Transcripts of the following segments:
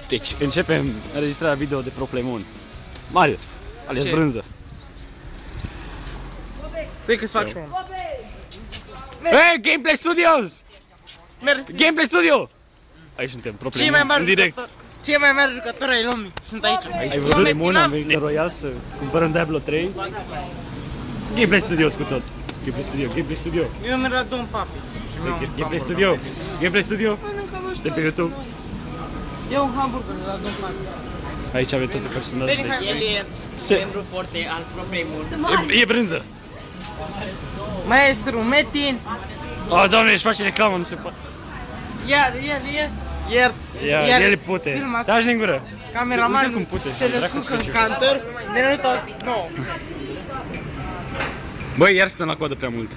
Deci, începem înregistrarea video de Pro Play Moon. Marius, alias Brânză. Stai că-ți fac și unul. Hey, Gameplay Studios! Gameplay Studio! Aici suntem, Pro Play Moon, în direct. Cei mai mari jucători ai lumii sunt aici. Ai văzut de Moon, am venit la Royal să cumpărăm Diablo 3. Gameplay Studios cu tot. Gameplay Studio, Gameplay Studio. Eu mi-am luat două papi. Gameplay Studio, Gameplay Studio. Suntem pe YouTube. Eu un hamburger la două papi. Aici avem toate personajele. El e membru foarte al Pro Play Moon. E Brânză. Maestru, Metin. Oh, doamne, își face reclamă, nu se poate. Iar el pute. filmat. Taci din gură. Cameraman. Uite cum pute. Se descurcă în cantor. De nu tot. Nu. Băi, iar stăm la coadă prea mult.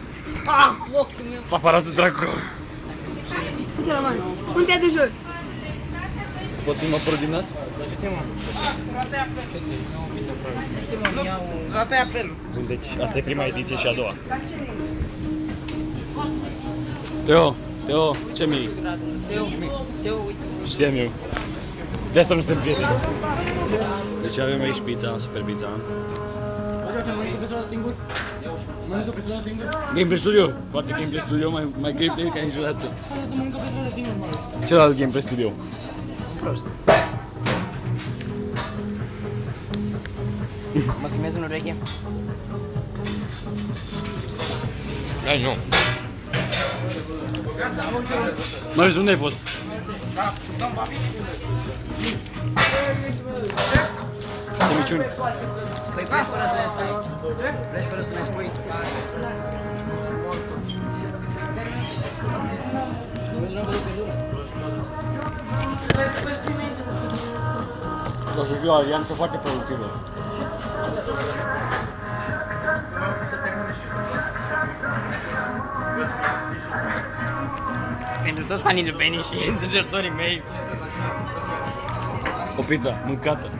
Paparatul dracu. Uite la mare. Unde te de jur? Îți poți filma părul din nas? Rata-i apelul. Bun, deci asta e prima ediție și a doua. Teo, ce mi-i? Teo, uite. Știam eu. De asta nu suntem prieteni. Deci avem aici pizza, super pizza. Gameplay Studio, foarte Gameplay Studio, mai gameplay ca niciodată. Celălalt Gameplay Studio. Mă filmez în ureche. Ai, nu. Marius, unde ai fost? Semiciuni. Păi pleci fără să ne spui. Pleci fără să ne spui. O să fiu alianță foarte productivă. Pentru toți fanii lui Benny și dezertorii mei. O pizza mâncată.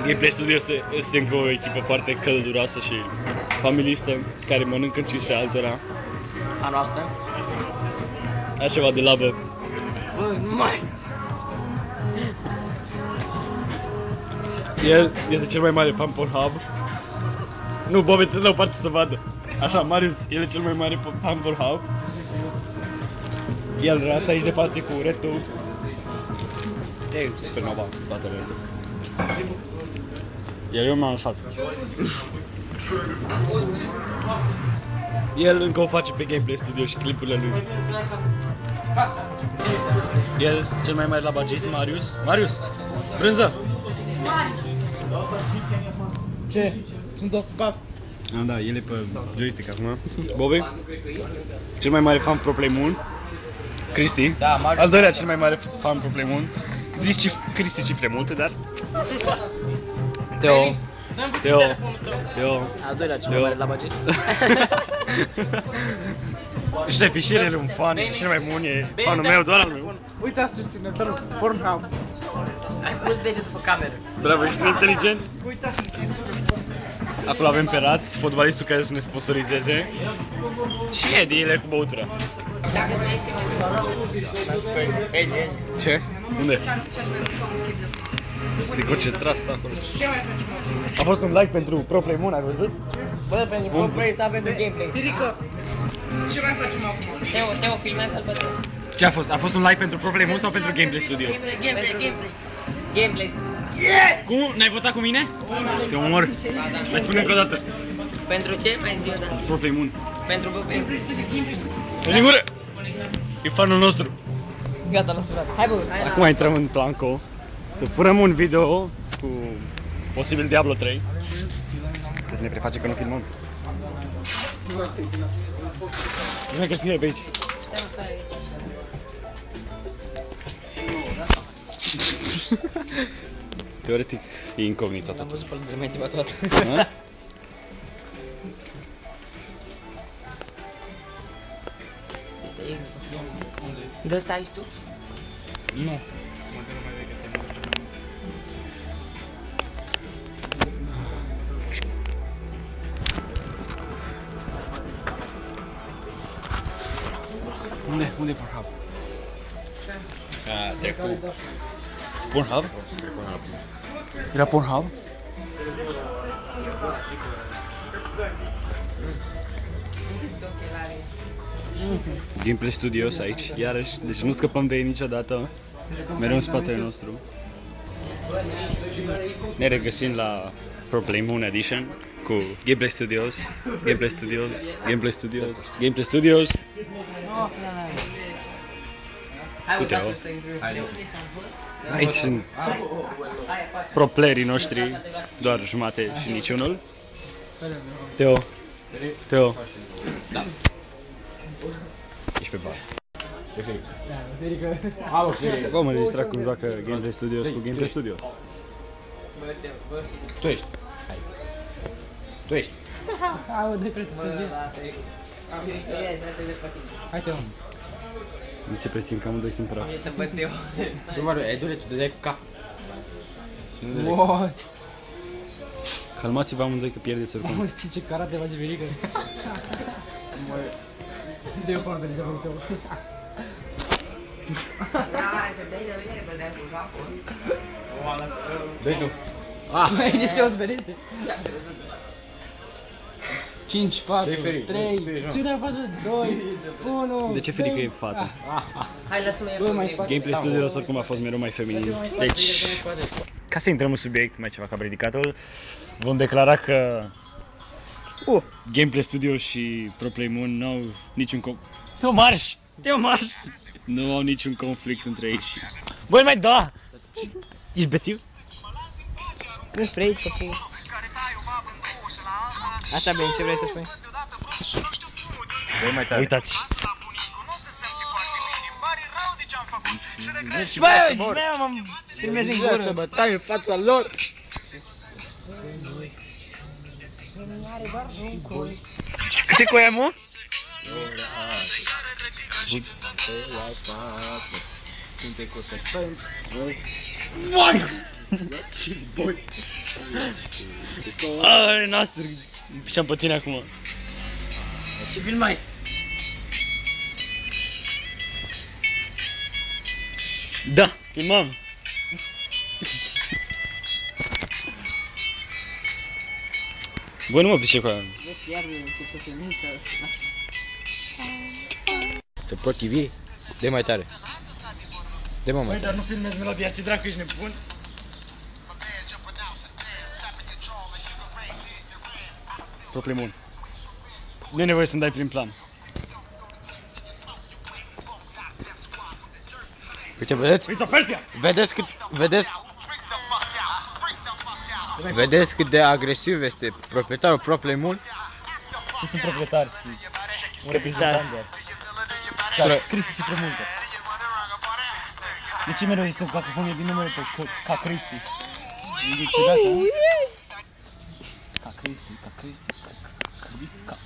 Gameplay Studio este încă o echipă foarte călduroasă și familistă, care mănâncă în cinstea altora. A noastră. Așa ceva de labă. Mai! El este cel mai mare fan Pornhub. Nu, Bobby, te dă o parte să vadă. Așa, Marius, el e cel mai mare fan Pornhub. El rața aici de față cu retul. E Supernova, toate retul. Iar eu m-am lăsat. El încă o face pe Gameplay Studio și clipurile lui. El, cel mai mare labagist, Marius. Marius! Brânză! Ce? Sunt ocupat. Da, el e pe joystick acum. Bobby? Cel mai mare fan Pro Play Moon. Cristi? Da, Marius. Al doilea cel mai mare fan Pro Play Moon. Zici Cristi cifre multe, dar... Teo. Al doilea cel mai mare labagist. Ștefi, și el e un fan, cel mai bun e fanul meu, doar al meu. Uite asta susținătorul Pornhub. Ai pus degetul pe cameră. Bravo, ești inteligent. Acolo avem pe Raț, fotbalistul care să ne sponsorizeze. Și Ediile cu băutura. Ce? Unde? De concentrat asta acolo. A fost un like pentru Pro Play Moon, ai văzut? Bă, pentru Pro Play sau pentru gameplay? Tirică, ce mai facem acum? Teo, filmează-l pe Teo. Ce a fost? A fost un like pentru Pro Play Moon sau pentru Gameplay Studio? Gameplay. Cum? N-ai votat cu mine? Te omor. Mai spune încă o dată. Pentru ce? Mai zi o dată. Pro Play Moon. Pentru Pro Play. În gură! E fanul nostru. Gata, l-a surat. Hai bă, hai. Acum intrăm în Planco să furăm un video cu posibil Diablo 3. Să ne preface că nu filmăm. Nu că fie pe aici. Teoretic e incognito totul. Nu spăl de mai întrebat toată. De ăsta ești tu? Nu. Unde e Pornhub? Trecut. Pornhub? Era Pornhub? Gameplay Studios aici, iarăși, deci nu scăpăm de ei niciodată, mereu în spatele nostru. Ne regăsim la Pro Play Moon Edition cu Gameplay Studios, Gameplay Studios, Gameplay Studios, Gameplay Studios. Cu Teo. Aici sunt pro playerii noștri, doar jumate și niciunul. Teo. Teo. Da. Ești pe bar. Alo, Ferica. Vom înregistra cum joacă Gameplay Studios cu Gameplay Studios. Tu ești. Hai. Tu ești. Hai, dă-i prieten. Hai, Teo. Nu se presim că amândoi sunt praf. Nu mă rog, Edule, tu te dai cu cap. What? Calmați-vă amândoi că pierdeți oricum. Ce karate face Verica. Dă-i o parte de jocul tău. Dă-i tu. Mai de ce o zberește? 5, 4, Dă-i Ferica. 3, cine 4, 2, 1. De ce Ferica e fată? Hai, lasă-mă Bă, mai spate. Gameplay Studios oricum a fost mereu mai feminin. Deci, ca să intrăm în subiect, mai ceva ca predicatul, vom declara că Gameplay Studios și Pro Play Moon nu au niciun Teo marș! Teo marș! nu au niciun conflict între ei și... Băi, mai da! Ești bețiv? Nu spre aici, să fuu. Așa, bine, ce vrei să spui? Dă-i mai tare. Uitați! Băi, mă filmezi în gură. Să bătai în fața lor. Câte coi am, mă? Aaa, nasturi! Și-am pe tine acum. Și filmai. Da, filmam! Bă, nu mă pricep cu aia. Vezi că iar încep să filmezi că... Te Pro TV? Dă-i mai tare. Dă-i mai Băi, tare. dar nu filmezi melodia, ce dracu ești nebun? Pro Play Moon. Nu e nevoie să-mi dai prin plan. Uite, vedeți? Uite, Persia! Vedeți cât de agresiv este proprietarul Pro Play Moon? Nu sunt proprietari. Un reprezentant doar. Cristi ce frământă. De ce mereu este o cacofonie din numele tău? Ca Cristi. E ciudată, nu? Ca Cristi, ca Cristi, ca Cristi, ca